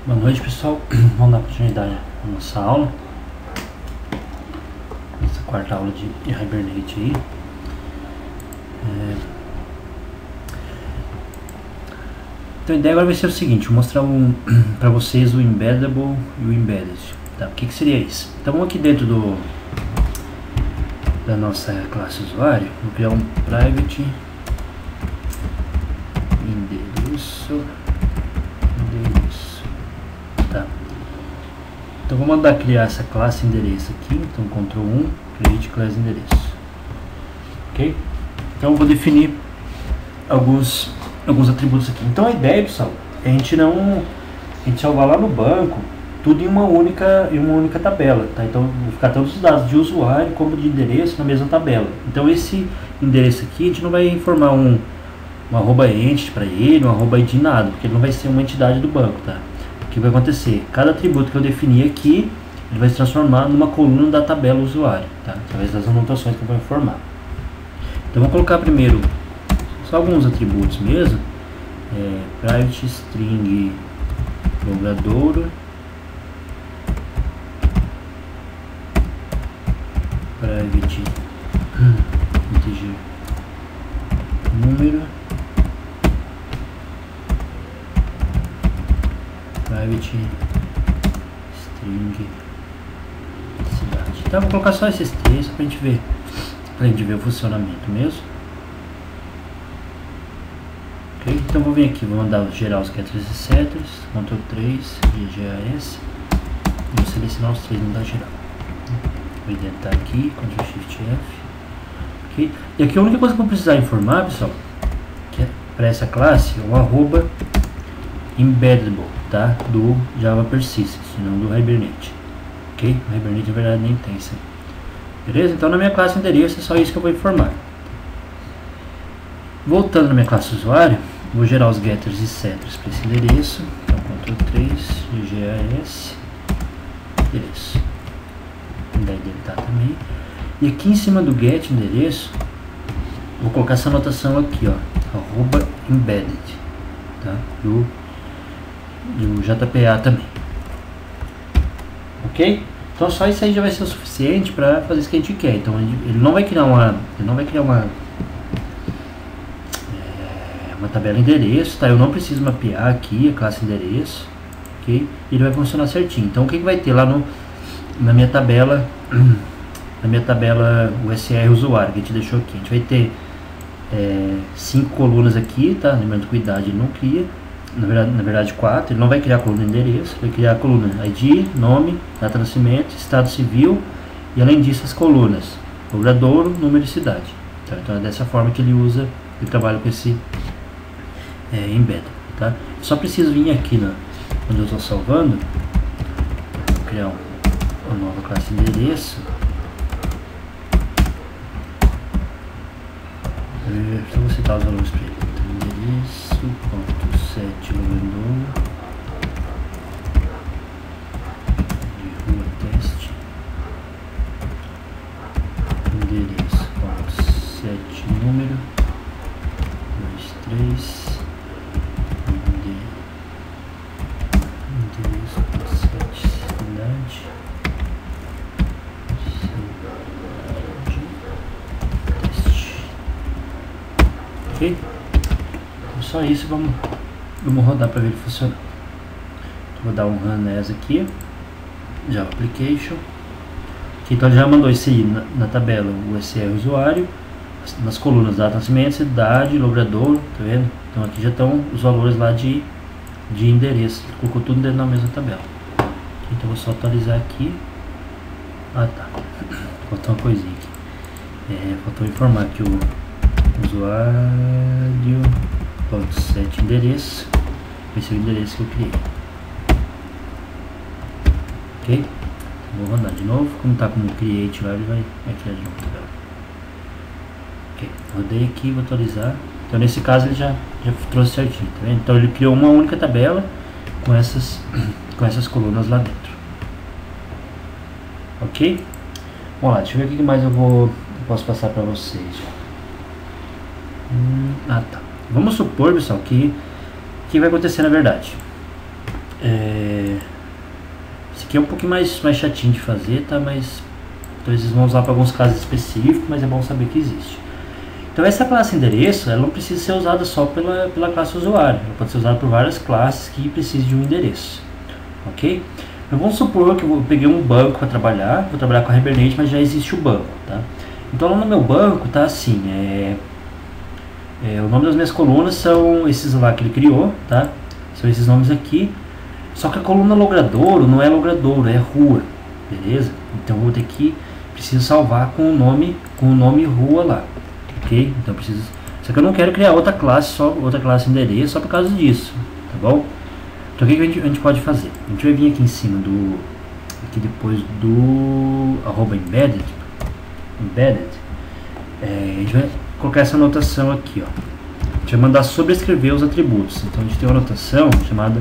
Boa noite, pessoal. Vamos dar continuidade à nossa aula, essa quarta aula de Hibernate aí. Então a ideia agora vai ser o seguinte: vou mostrar para vocês o Embeddable e o Embedded. Tá? O que seria isso? Então vamos aqui dentro da nossa classe usuário, vou criar um private endereço. Tá. Então vou mandar criar essa classe endereço aqui. Então Ctrl 1, create class endereço. Ok? Então eu vou definir alguns atributos aqui. Então a ideia, pessoal, é a gente salvar lá no banco tudo em uma única tabela, tá? Então vou ficar todos os dados de usuário como de endereço na mesma tabela. Então esse endereço aqui a gente não vai informar um arroba entity para ele, um arroba id nada, porque ele não vai ser uma entidade do banco, tá? O que vai acontecer? Cada atributo que eu definir aqui, ele vai se transformar numa coluna da tabela usuário, tá? Através das anotações que eu vou informar. Então vou colocar primeiro só alguns atributos mesmo. Private string logradouro, private integer número, private string cidade. Então vou colocar só esses três pra gente ver o funcionamento mesmo. Ok, então vou vir aqui, vou mandar gerar os getters e setters, Ctrl 3, GGAS, e vou selecionar os três e mandar geral. Vou indentar aqui, Ctrl Shift F. Okay. E aqui a única coisa que eu vou precisar informar, pessoal, que é para essa classe, é o arroba embeddable, tá? Do Java Persistence, não do Hibernate. Ok? O Hibernate na verdade nem tem isso aí. Beleza? Então na minha classe endereço é só isso que eu vou informar. Voltando na minha classe usuário, vou gerar os getters e setters para esse endereço. Então Ctrl 3, GGAS, endereço. Vou indentar também. E aqui em cima do get endereço, vou colocar essa anotação aqui, ó, arroba embedded, tá? Do JPA também. Ok? Então só isso aí já vai ser o suficiente para fazer isso que a gente quer. Então ele não vai criar uma tabela endereço, tá? Eu não preciso mapear aqui a classe endereço, ok? Ele vai funcionar certinho. Então o que vai ter lá na minha tabela USR usuário que a gente deixou aqui? A gente vai ter 5 colunas aqui, tá? Lembrando que o idade ele não cria, na verdade 4. Ele não vai criar a coluna endereço, vai criar a coluna ID, nome, data de nascimento, estado civil e além disso as colunas logradouro, número e cidade, tá? Então é dessa forma que ele trabalha com esse embed, tá? Só preciso vir aqui onde eu estou salvando, vou criar uma nova classe endereço. Só vou citar os valores para ele. Então, endereço, ponto 7, logradouro, de rua teste, endereço, ponto 7, número, 2, 3, endereço, ponto 7, cidade, ok? Então, só isso, vamos rodar para ver ele funcionar. Então, vou dar um run as aqui, Java Application. Aqui, então ele já mandou isso aí na tabela, o USR usuário, nas colunas data de nascimento, cidade, logradouro, tá vendo? Então aqui já estão os valores lá de endereço, ele colocou tudo dentro da mesma tabela. Então vou só atualizar aqui. Ah tá, faltou uma coisinha aqui, faltou informar que o usuário ponto 7 endereço vai ser o endereço que eu criei. Ok? Então, vou rodar de novo, como está como create lá, ele vai criar de novo a tabela. Ok, rodei aqui, vou atualizar. Então nesse caso ele já trouxe certinho, tá vendo? Então ele criou uma única tabela com essas colunas lá dentro. Ok? Vamos lá, deixa eu ver o que mais eu posso passar para vocês. Tá. Vamos supor, pessoal, que vai acontecer na verdade. Esse aqui é um pouquinho mais chatinho de fazer, tá? Mas então vocês vão usar para alguns casos específicos, mas é bom saber que existe. Então essa classe endereço, ela não precisa ser usada só pela classe usuário, ela pode ser usada por várias classes que precisam de um endereço, ok? Então vamos supor que eu peguei um banco para trabalhar, vou trabalhar com a Hibernate, mas já existe o banco, tá? Então lá no meu banco tá assim, o nome das minhas colunas são esses lá que ele criou, tá? São esses nomes aqui, só que a coluna logradouro não é logradouro, é rua, beleza? Então eu vou ter que, preciso salvar com o nome rua lá, ok? Então preciso, só que eu não quero criar outra classe endereço só por causa disso, tá bom? Então o que a gente pode fazer? A gente vai vir aqui em cima aqui depois do @embedded, a gente vai colocar essa anotação aqui, ó. A gente vai mandar sobrescrever os atributos. Então a gente tem uma anotação chamada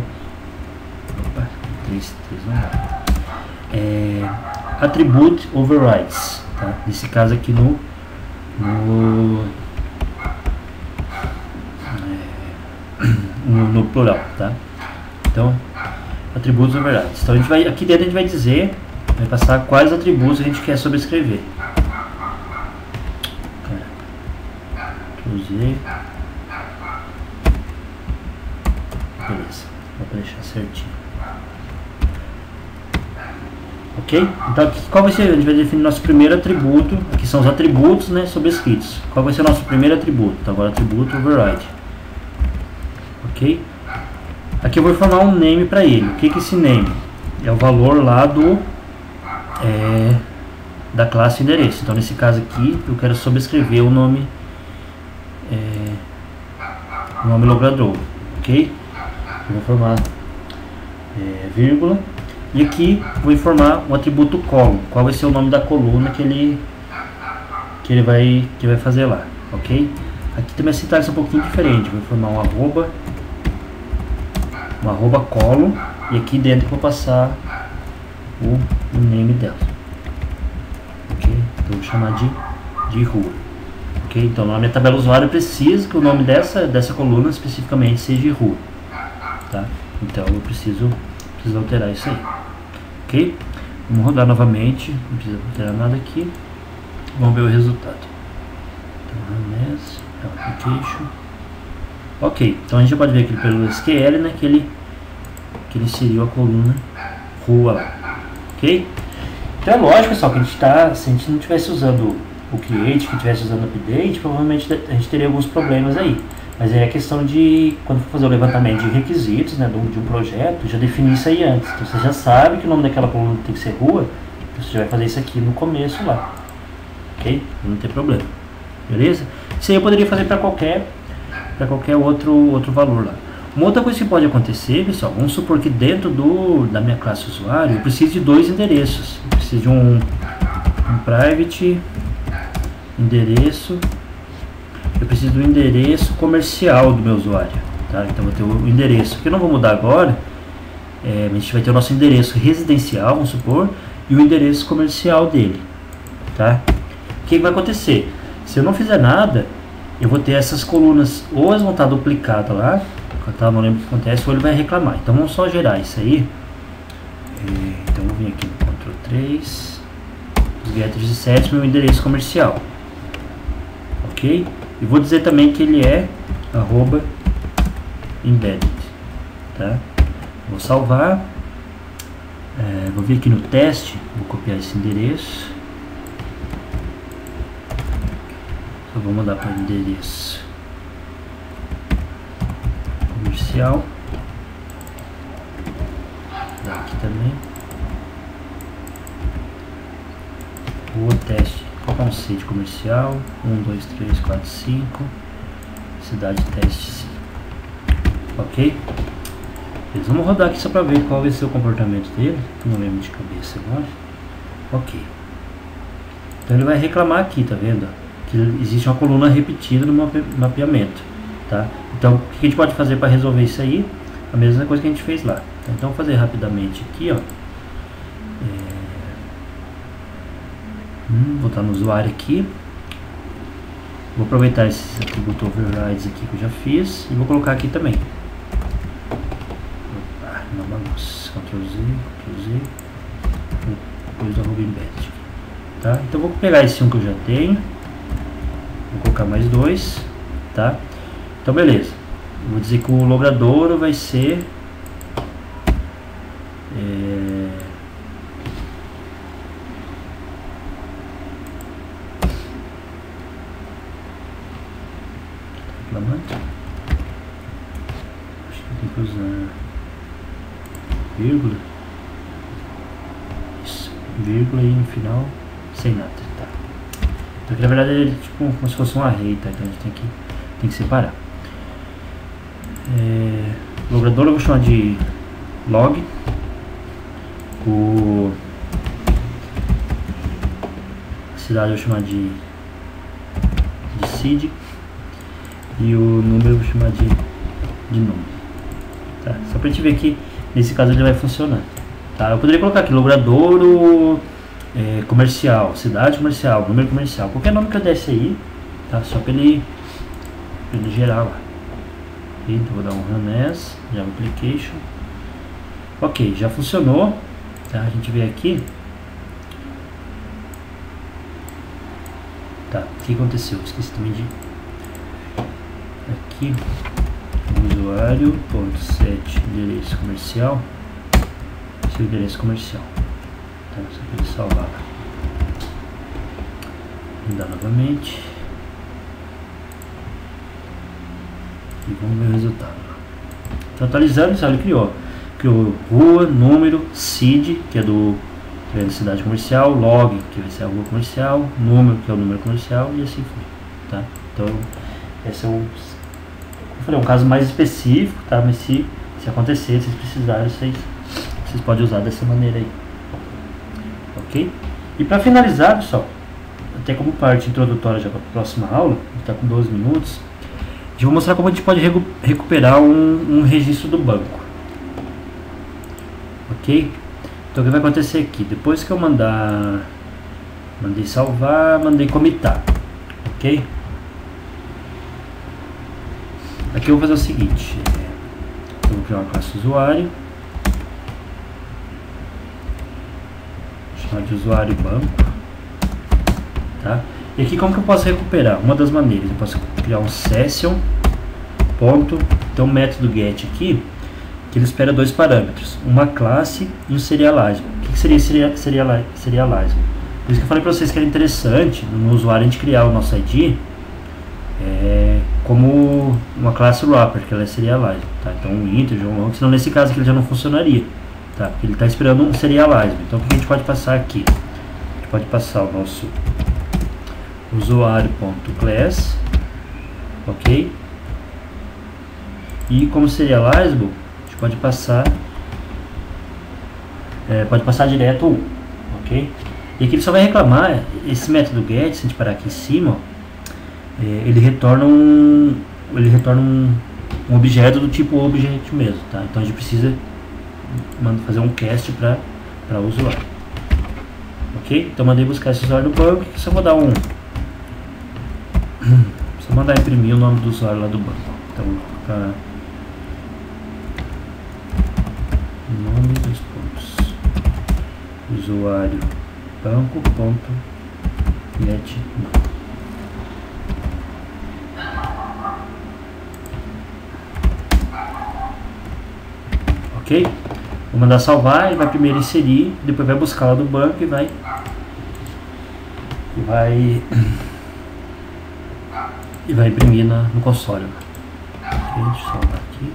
attribute overrides, tá? Nesse caso aqui no plural, tá? Então atributos overrides. Então a gente vai, aqui dentro a gente vai dizer, vai passar quais atributos a gente quer sobrescrever. Beleza, vou deixar certinho. Ok? Então qual vai ser? A gente vai definir nosso primeiro atributo. Aqui são os atributos, né, sobrescritos. Qual vai ser o nosso primeiro atributo? Então agora atributo override. Ok? Aqui eu vou formar um name para ele. O que é esse name? É o valor lá da classe endereço. Então nesse caso aqui eu quero sobrescrever o nome logradouro, ok? Eu vou formar vírgula, e aqui vou informar o atributo column, qual vai ser o nome da coluna que ele vai fazer lá, ok? Aqui também a sintaxe é um pouquinho diferente, vou formar um arroba column, e aqui dentro eu vou passar o name dela, ok? Então vou chamar de rua. Okay, então na minha tabela usuário eu preciso que o nome dessa coluna especificamente seja rua, tá? Então eu preciso alterar isso aí, ok? Vamos rodar novamente, não precisa alterar nada aqui, vamos ver o resultado. Então, application, ok, então a gente já pode ver aqui pelo SQL, né, que ele inseriu a coluna rua lá, ok? Então é lógico, pessoal, que se a gente não estivesse usando o create, que estivesse usando o update, provavelmente a gente teria alguns problemas aí. Mas é a questão de, quando for fazer o levantamento de requisitos, né, de um projeto, já definir isso aí antes. Então você já sabe que o nome daquela coluna tem que ser rua, então você já vai fazer isso aqui no começo lá, ok? Não tem problema, beleza? Isso aí eu poderia fazer para qualquer outro valor lá. Uma outra coisa que pode acontecer, pessoal, vamos supor que dentro da minha classe usuário eu preciso de dois endereços. Eu preciso de um private endereço, eu preciso do endereço comercial do meu usuário, tá? Então vou ter o endereço, que eu não vou mudar agora, a gente vai ter o nosso endereço residencial, vamos supor, e o endereço comercial dele, tá? O que vai acontecer? Se eu não fizer nada, eu vou ter essas colunas, ou elas vão estar duplicadas lá, tá? Não lembro o que acontece, ou ele vai reclamar. Então vamos só gerar isso aí. Então eu vou vir aqui no Ctrl 3, os getters e sets, meu endereço comercial. Ok? E vou dizer também que ele é @embedded, tá? Vou salvar, vou vir aqui no teste, vou copiar esse endereço, só vou mandar para o endereço comercial, daqui também, o teste. Colocar um C de comercial, 1, 2, 3, 4, 5, cidade teste 5, ok? Beleza, vamos rodar aqui só para ver qual vai ser o comportamento dele, não lembro de cabeça agora, ok. Então ele vai reclamar aqui, tá vendo? Que existe uma coluna repetida no mapeamento, tá? Então o que a gente pode fazer para resolver isso aí? A mesma coisa que a gente fez lá. Então vou fazer rapidamente aqui, ó. Vou estar no usuário aqui, vou aproveitar esses atributos overrides aqui que eu já fiz e vou colocar aqui também. Opa. Uma bagunça. Ctrl Z, depois do arroba embed, tá? Então vou pegar esse 1 que eu já tenho, vou colocar mais 2, tá? Então beleza, vou dizer que o logradouro vai ser acho que tem que usar vírgula, isso, vírgula e no final sem nada, tá? Então aqui na verdade ele é tipo como se fosse um array, tá? Então a gente tem que separar. Logrador eu vou chamar de log, o cidade eu vou chamar de seed e o número eu vou chamar de número, tá? Só pra gente ver que nesse caso ele vai funcionar, tá? Eu poderia colocar aqui logradouro comercial, cidade comercial, número comercial, qualquer nome que eu desse aí, tá? Só pra ele gerar lá. Então vou dar um run as Java application. Ok, já funcionou, tá? A gente vê aqui, tá? O que aconteceu? Esqueci também de aqui usuário.set endereço comercial, seu endereço comercial, tá? Só para ele salvar, mudar novamente e vamos ver o resultado. Então atualizando, sabe, ele criou rua, número, seed, que é do cidade comercial, log, que vai ser a rua comercial, número, que é o número comercial, e assim foi, tá? Então esse é eu falei, um caso mais específico, tá? Mas se acontecer, se vocês precisarem, vocês podem usar dessa maneira aí, ok? E para finalizar, pessoal, até como parte introdutória já para a próxima aula, está com 12 minutos, eu vou mostrar como a gente pode recuperar um registro do banco, ok? Então o que vai acontecer aqui, depois que eu mandei salvar, mandei comitar, ok? Aqui eu vou fazer o seguinte, eu vou criar uma classe usuário, vou chamar de usuário banco, tá? E aqui como que eu posso recuperar? Uma das maneiras, eu posso criar um session ponto, tem um método get aqui, que ele espera dois parâmetros, uma classe e um serializable. O que seria serializable? Por isso que eu falei para vocês que era interessante no usuário a gente criar o nosso ID como uma classe wrapper, que ela é serializable, tá? Então um integer, um long, senão nesse caso aqui ele já não funcionaria, tá? Porque ele está esperando um serializable. Então o que a gente pode passar aqui? A gente pode passar o nosso usuário.class, ok? E como serializable, a gente pode passar direto 1, ok? E aqui ele só vai reclamar, esse método get, se a gente parar aqui em cima, ele retorna um objeto do tipo object mesmo, tá? Então a gente precisa fazer um cast para o usuário, ok? Então mandei buscar esse usuário do banco, que só vou dar só mandar imprimir o nome do usuário lá do banco. Então vou colocar nome dos pontos usuário banco.get. Ok? Vou mandar salvar, ele vai primeiro inserir, depois vai buscar lá do banco e vai imprimir no console. Ok, deixa eu salvar aqui.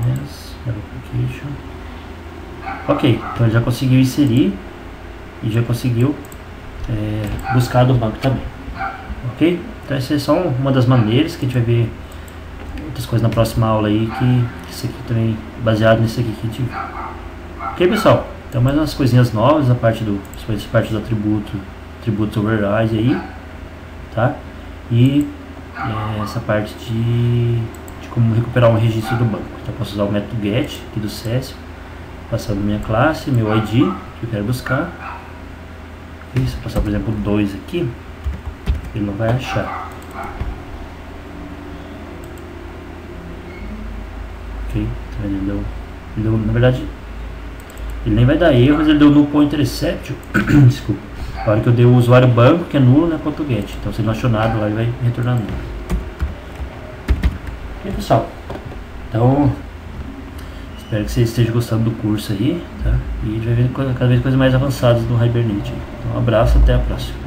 Yes, application. Ok, então ele já conseguiu inserir e já conseguiu buscar do banco também. Ok? Então essa é só uma das maneiras que a gente vai ver outras coisas na próxima aula aí, que isso aqui também baseado nisso aqui que a gente viu. Ok, pessoal? Então mais umas coisinhas novas, principalmente a parte do atributos override aí, tá? E essa parte de como recuperar um registro do banco. Então eu posso usar o método get aqui do Cessio, passando minha classe, meu ID que eu quero buscar. E se eu passar, por exemplo, 2 aqui, ele não vai achar. Ok? Ele deu, na verdade, ele nem vai dar erro, mas ele deu null pointer exception. Desculpa. A hora que eu dei o usuário banco, que é nulo, né, ponto get. Então se ele não achou nada lá, ele vai retornar nulo. Ok, pessoal? Então, espero que vocês estejam gostando do curso aí, tá? E a gente vai ver cada vez coisas mais avançadas do Hibernate. Então, um abraço, até a próxima.